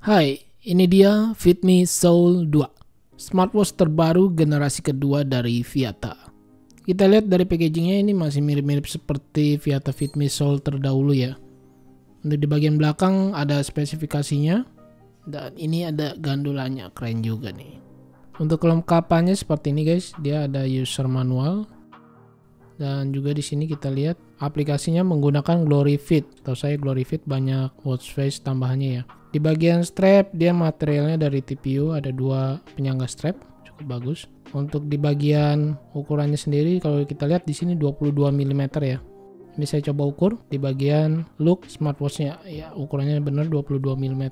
Hai, ini dia Fitme Soul 2, smartwatch terbaru generasi kedua dari Viata. Kita lihat dari packagingnya ini masih mirip-mirip seperti Viata Fitme Soul terdahulu ya. Untuk di bagian belakang ada spesifikasinya, dan ini ada gandulanya, keren juga nih. Untuk kelengkapannya seperti ini guys, dia ada user manual. Dan juga di sini kita lihat aplikasinya menggunakan GloryFit. Tahu saya GloryFit banyak watch face tambahannya ya. Di bagian strap dia materialnya dari TPU, ada dua penyangga strap, cukup bagus. Untuk di bagian ukurannya sendiri kalau kita lihat di sini 22 mm ya. Ini saya coba ukur di bagian look smartwatchnya ya, ukurannya benar 22 mm.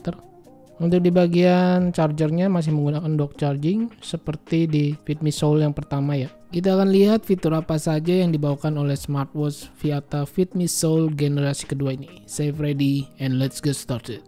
Untuk di bagian chargernya masih menggunakan dock charging seperti di Fitme Soul yang pertama ya. Kita akan lihat fitur apa saja yang dibawakan oleh smartwatch Viata Fitme Soul generasi kedua ini. Save ready and let's get started.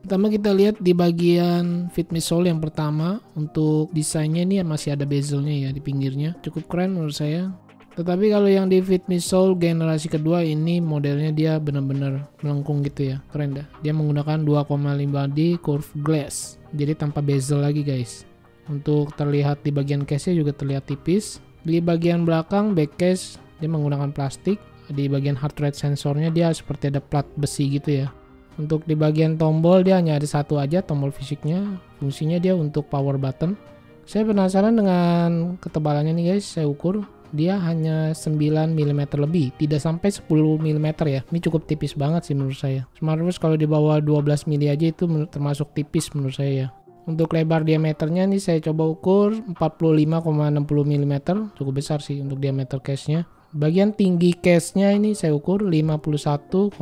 Pertama kita lihat di bagian Fitme Soul yang pertama. Untuk desainnya ini masih ada bezelnya ya di pinggirnya, cukup keren menurut saya. Tetapi kalau yang di Fitme Soul generasi kedua ini modelnya dia benar-benar melengkung gitu ya, keren dah. Dia menggunakan 2,5D curve glass, jadi tanpa bezel lagi guys. Untuk terlihat di bagian case-nya juga terlihat tipis. Di bagian belakang back case dia menggunakan plastik. Di bagian heart rate sensornya dia seperti ada plat besi gitu ya. Untuk di bagian tombol dia hanya ada satu aja tombol fisiknya. Fungsinya dia untuk power button. Saya penasaran dengan ketebalannya nih guys, saya ukur. Dia hanya 9 mm lebih, tidak sampai 10 mm ya. Ini cukup tipis banget sih menurut saya. Smartwatch kalau di bawah 12 mm aja itu termasuk tipis menurut saya ya. Untuk lebar diameternya nih saya coba ukur 45,60 mm, cukup besar sih untuk diameter case-nya. Bagian tinggi case-nya ini saya ukur 51,85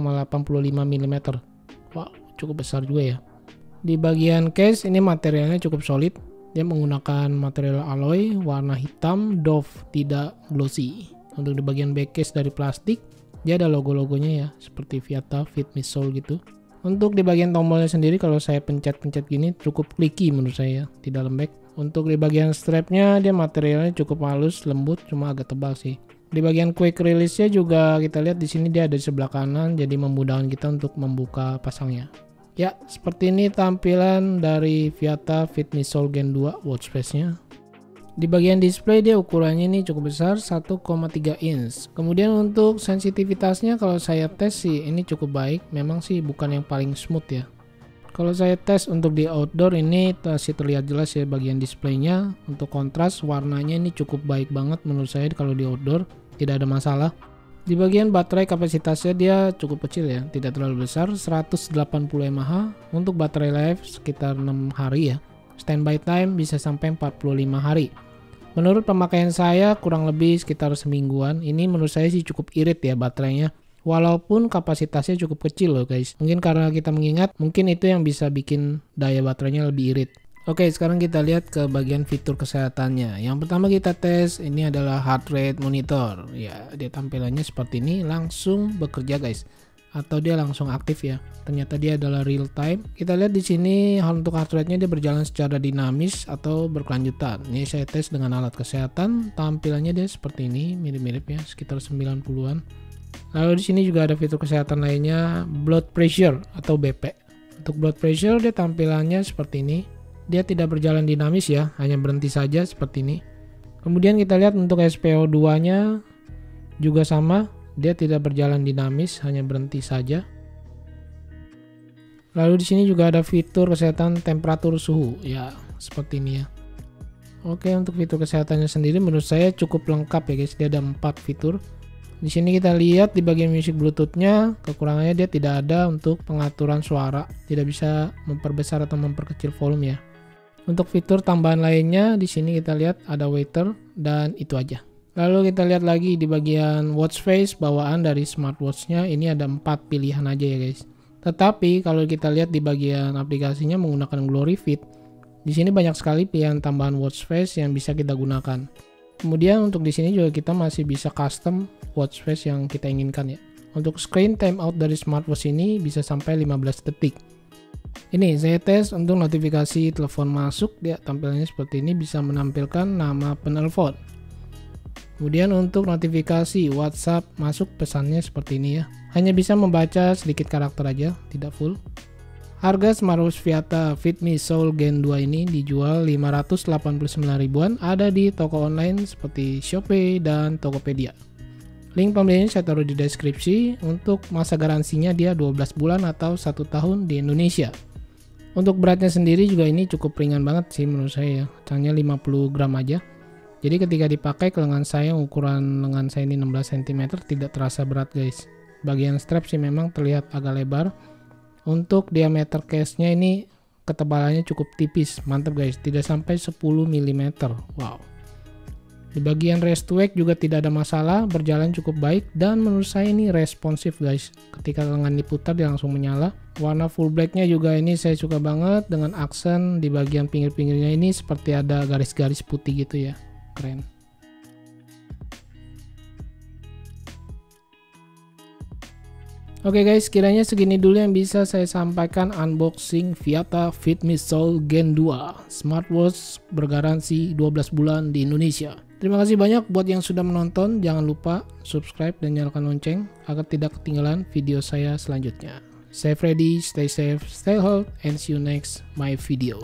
mm. Wow, cukup besar juga ya. Di bagian case ini materialnya cukup solid. Dia menggunakan material alloy warna hitam doff, tidak glossy. Untuk di bagian back case dari plastik, dia ada logo-logonya ya, seperti Viata Fitme Soul gitu. Untuk di bagian tombolnya sendiri kalau saya pencet-pencet gini cukup clicky menurut saya di dalam back. Untuk di bagian strapnya dia materialnya cukup halus, lembut, cuma agak tebal sih. Di bagian quick release-nya juga kita lihat di sini dia ada di sebelah kanan, jadi memudahkan kita untuk membuka pasangnya. Ya, seperti ini tampilan dari Viata Fitme Soul Gen 2 watch face-nya. Di bagian display dia ukurannya ini cukup besar, 1,3 inch. Kemudian untuk sensitivitasnya kalau saya tes sih ini cukup baik. Memang sih bukan yang paling smooth ya. Kalau saya tes untuk di outdoor ini masih terlihat jelas ya bagian displaynya. Untuk kontras warnanya ini cukup baik banget menurut saya kalau di outdoor, tidak ada masalah. Di bagian baterai kapasitasnya dia cukup kecil ya, tidak terlalu besar, 180 mAh. Untuk baterai life sekitar 6 hari ya. Standby time bisa sampai 45 hari. Menurut pemakaian saya kurang lebih sekitar semingguan. Ini menurut saya sih cukup irit ya baterainya. Walaupun kapasitasnya cukup kecil loh guys. Mungkin karena kita mengingat mungkin itu yang bisa bikin daya baterainya lebih irit. Oke, sekarang kita lihat ke bagian fitur kesehatannya. Yang pertama kita tes ini adalah heart rate monitor. Ya, dia tampilannya seperti ini, langsung bekerja guys. Atau dia langsung aktif ya. Ternyata dia adalah real time. Kita lihat di sini untuk heart rate-nya dia berjalan secara dinamis atau berkelanjutan. Ini saya tes dengan alat kesehatan. Tampilannya dia seperti ini, mirip-mirip ya, sekitar 90-an. Lalu di sini juga ada fitur kesehatan lainnya, blood pressure atau BP. Untuk blood pressure dia tampilannya seperti ini. Dia tidak berjalan dinamis ya, hanya berhenti saja seperti ini. Kemudian kita lihat untuk SpO2-nya juga sama, dia tidak berjalan dinamis, hanya berhenti saja. Lalu di sini juga ada fitur kesehatan temperatur suhu, ya seperti ini ya. Oke, untuk fitur kesehatannya sendiri menurut saya cukup lengkap ya guys. Dia ada 4 fitur. Di sini kita lihat di bagian music bluetooth-nya, kekurangannya dia tidak ada untuk pengaturan suara, tidak bisa memperbesar atau memperkecil volume ya. Untuk fitur tambahan lainnya di sini kita lihat ada waiter dan itu aja. Lalu kita lihat lagi di bagian watch face bawaan dari smartwatch-nya ini ada 4 pilihan aja ya guys. Tetapi kalau kita lihat di bagian aplikasinya menggunakan GloryFit, di sini banyak sekali pilihan tambahan watch face yang bisa kita gunakan. Kemudian untuk di sini juga kita masih bisa custom watch face yang kita inginkan ya. Untuk screen timeout dari smartwatch ini bisa sampai 15 detik. Ini saya tes untuk notifikasi telepon masuk, dia tampilannya seperti ini, bisa menampilkan nama penelpon. Kemudian untuk notifikasi WhatsApp masuk pesannya seperti ini ya. Hanya bisa membaca sedikit karakter aja, tidak full. Harga smartwatch Viata Fitme Soul Gen 2 ini dijual 589 ribuan, ada di toko online seperti Shopee dan Tokopedia. Link pembeliannya saya taruh di deskripsi. Untuk masa garansinya dia 12 bulan atau 1 tahun di Indonesia. Untuk beratnya sendiri juga ini cukup ringan banget sih menurut saya ya. Hanya 50 gram aja. Jadi ketika dipakai ke lengan saya, ukuran lengan saya ini 16 cm, tidak terasa berat guys. Bagian strap sih memang terlihat agak lebar. Untuk diameter case-nya ini ketebalannya cukup tipis, mantap guys, tidak sampai 10 mm. Wow. Di bagian rest to wake juga tidak ada masalah, berjalan cukup baik dan menurut saya ini responsif guys. Ketika lengan diputar dia langsung menyala. Warna full black-nya juga ini saya suka banget dengan aksen di bagian pinggir-pinggirnya ini seperti ada garis-garis putih gitu ya. Keren. Oke guys, kiranya segini dulu yang bisa saya sampaikan unboxing Viata Fitme Soul Gen 2 smartwatch bergaransi 12 bulan di Indonesia. Terima kasih banyak buat yang sudah menonton. Jangan lupa subscribe dan nyalakan lonceng agar tidak ketinggalan video saya selanjutnya. Stay ready, stay safe, stay healthy, and see you next my video.